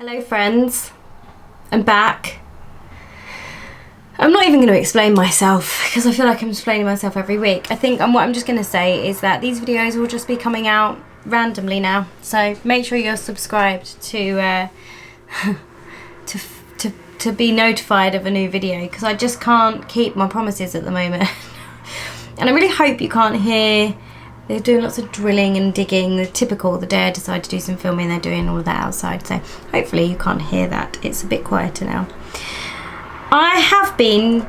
Hello friends, I'm back. I'm not even going to explain myself because I feel like I'm explaining myself every week. I think what I'm just going to say is that these videos will just be coming out randomly now. So make sure you're subscribed to to be notified of a new video because I just can't keep my promises at the moment. And I really hope you can't hear. They're doing lots of drilling and digging. The typical, the day I decide to do some filming, they're doing all of that outside. So hopefully you can't hear that. It's a bit quieter now. I have been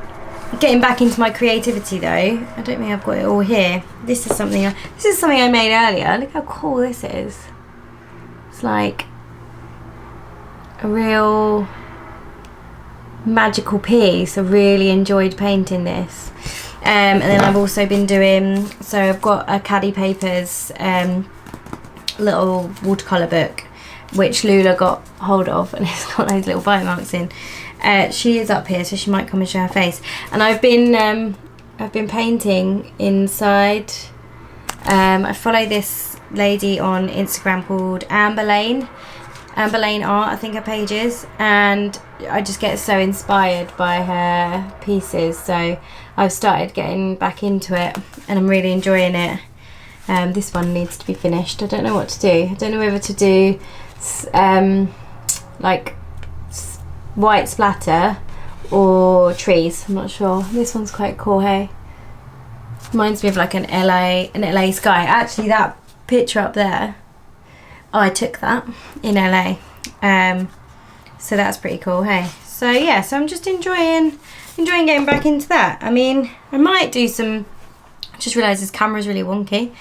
getting back into my creativity though. I don't think I've got it all here. This is something I made earlier. Look how cool this is. It's like a real magical piece. I really enjoyed painting this. And then I've also been doing, so I've got a Caddy Papers little watercolour book which Lula got hold of, and it's got those little bite marks in. She is up here, so she might come and show her face. And I've been painting inside. I follow this lady on Instagram called Amber Lane Art, I think her page is, and I just get so inspired by her pieces. So I've started getting back into it and I'm really enjoying it. This one needs to be finished. I don't know what to do. I don't know whether to do like white splatter or trees. I'm not sure. This one's quite cool, hey? Reminds me of like an LA sky. Actually, that picture up there, I took that in LA. So that's pretty cool, hey? So yeah, so I'm just enjoying getting back into that. I mean, I might do some, I just realised this camera's really wonky,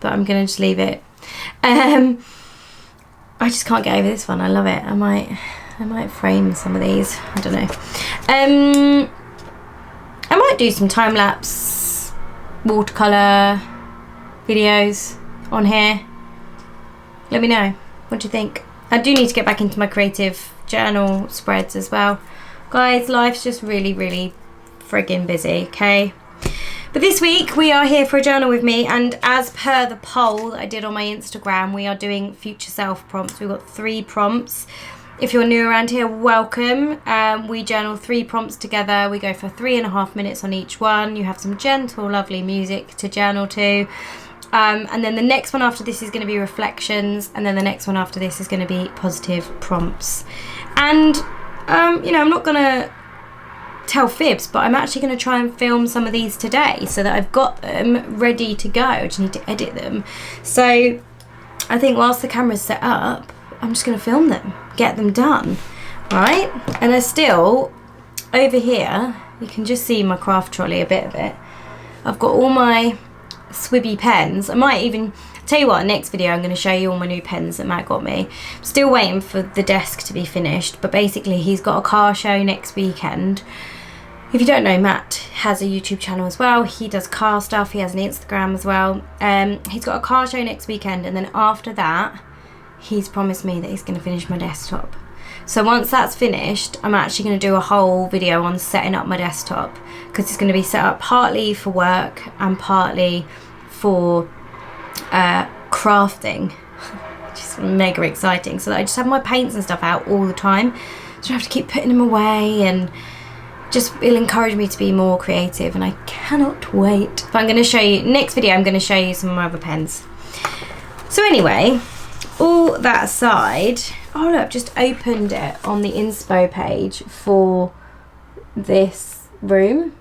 but I'm gonna just leave it. I just can't get over this one. I love it. I might frame some of these. I don't know. I might do some time-lapse watercolour videos on here. Let me know. What do you think? I do need to get back into my creative journal spreads as well. Guys, life's just really, really friggin' busy, okay? But this week we are here for a journal with me, and as per the poll that I did on my Instagram, we are doing future self prompts. We've got 3 prompts. If you're new around here, welcome. We journal 3 prompts together. We go for 3.5 minutes on each one. You have some gentle, lovely music to journal to. And then the next one after this is going to be reflections, and then the next one after this is going to be positive prompts. And you know, I'm not going to tell fibs, but I'm actually going to try and film some of these today so that I've got them ready to go. I just need to edit them. So I think whilst the camera's set up, I'm just going to film them, get them done, right? And there's still, over here, you can just see my craft trolley, a bit of it. I've got all my Swibby pens. I might even tell you what, next video I'm going to show you all my new pens that Matt got me. I'm still waiting for the desk to be finished, but basically he's got a car show next weekend. If you don't know, Matt has a YouTube channel as well. He does car stuff. He has an Instagram as well. He's got a car show next weekend, and then after that he's promised me that he's going to finish my desktop. So once that's finished, I'm actually going to do a whole video on setting up my desktop, because it's going to be set up partly for work and partly for crafting, which is mega exciting, so that I just have my paints and stuff out all the time, so I don't have to keep putting them away, and just it'll encourage me to be more creative, and I cannot wait. But I'm going to show you, next video I'm going to show you some of my other pens. So anyway, all that aside, oh look, I've just opened it on the inspo page for this room.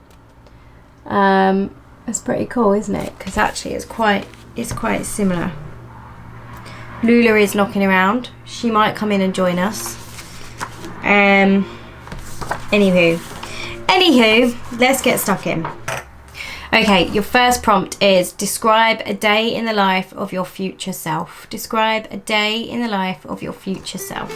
It's pretty cool, isn't it? Because actually it's quite similar. Lula is knocking around. She might come in and join us. Anywho, let's get stuck in. Okay, your first prompt is describe a day in the life of your future self. Describe a day in the life of your future self.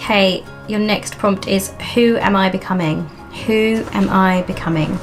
Okay, your next prompt is, who am I becoming? Who am I becoming?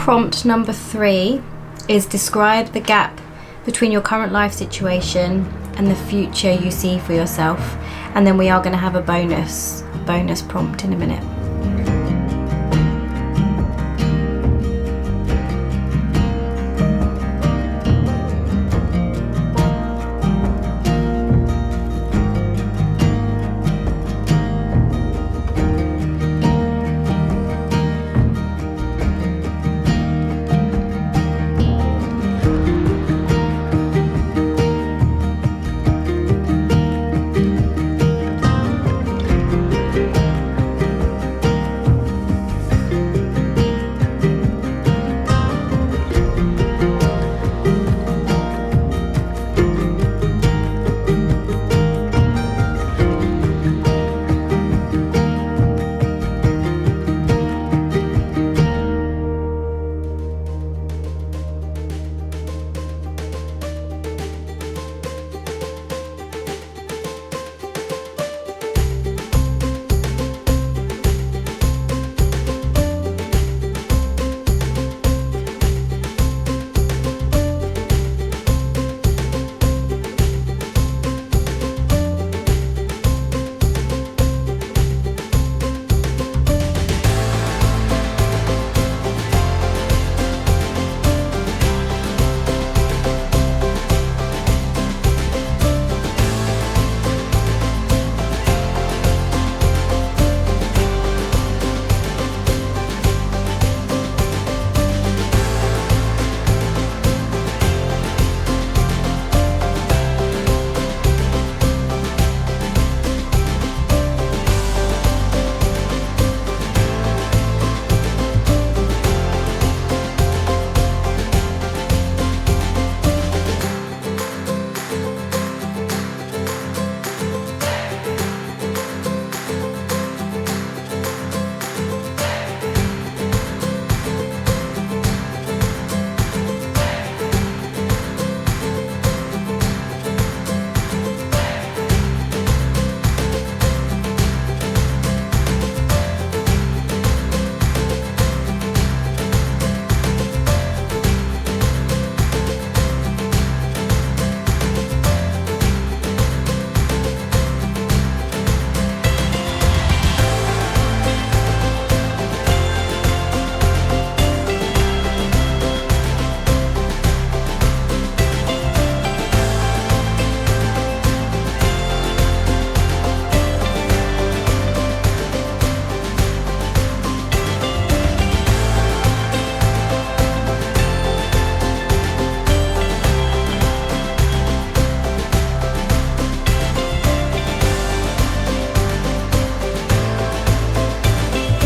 Prompt number 3 is, describe the gap between your current life situation and the future you see for yourself. And then we are going to have a bonus prompt in a minute.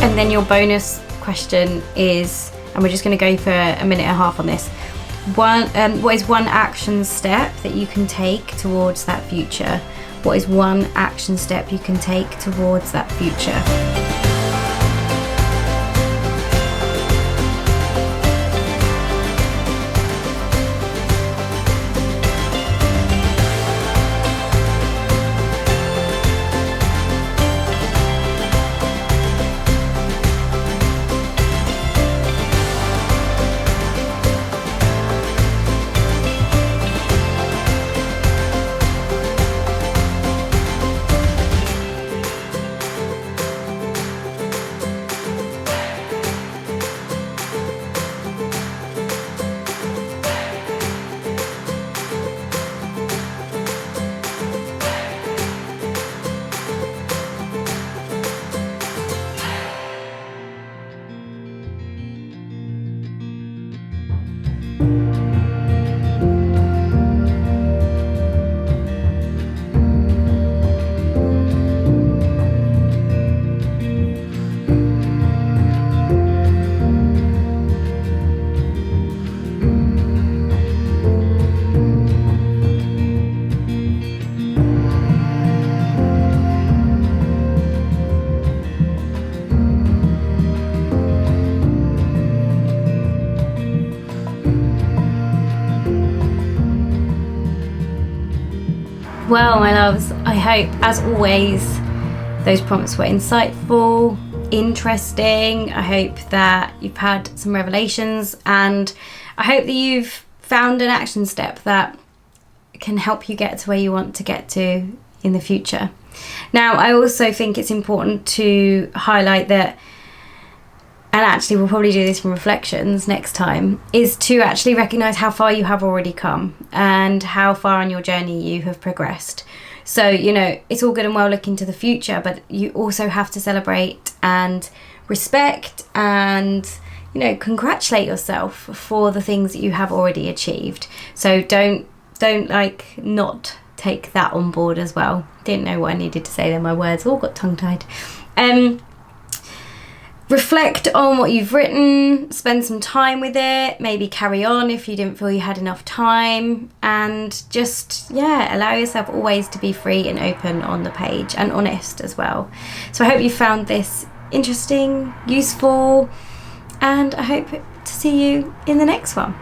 And then your bonus question is, and we're just going to go for a minute and a half on this. What is one action step that you can take towards that future? What is one action step you can take towards that future? Well, my loves, I hope, as always, those prompts were insightful, interesting. I hope that you've had some revelations, and I hope that you've found an action step that can help you get to where you want to get to in the future. Now, I also think it's important to highlight that, and actually we'll probably do this in reflections next time, is to actually recognise how far you have already come and how far on your journey you have progressed. So, you know, it's all good and well looking to the future, but you also have to celebrate and respect and, you know, congratulate yourself for the things that you have already achieved. So don't like not take that on board as well. Didn't know what I needed to say there, my words all got tongue-tied. Reflect on what you've written, spend some time with it, maybe carry on if you didn't feel you had enough time, and just, yeah, allow yourself always to be free and open on the page and honest as well. So I hope you found this interesting, useful, and I hope to see you in the next one.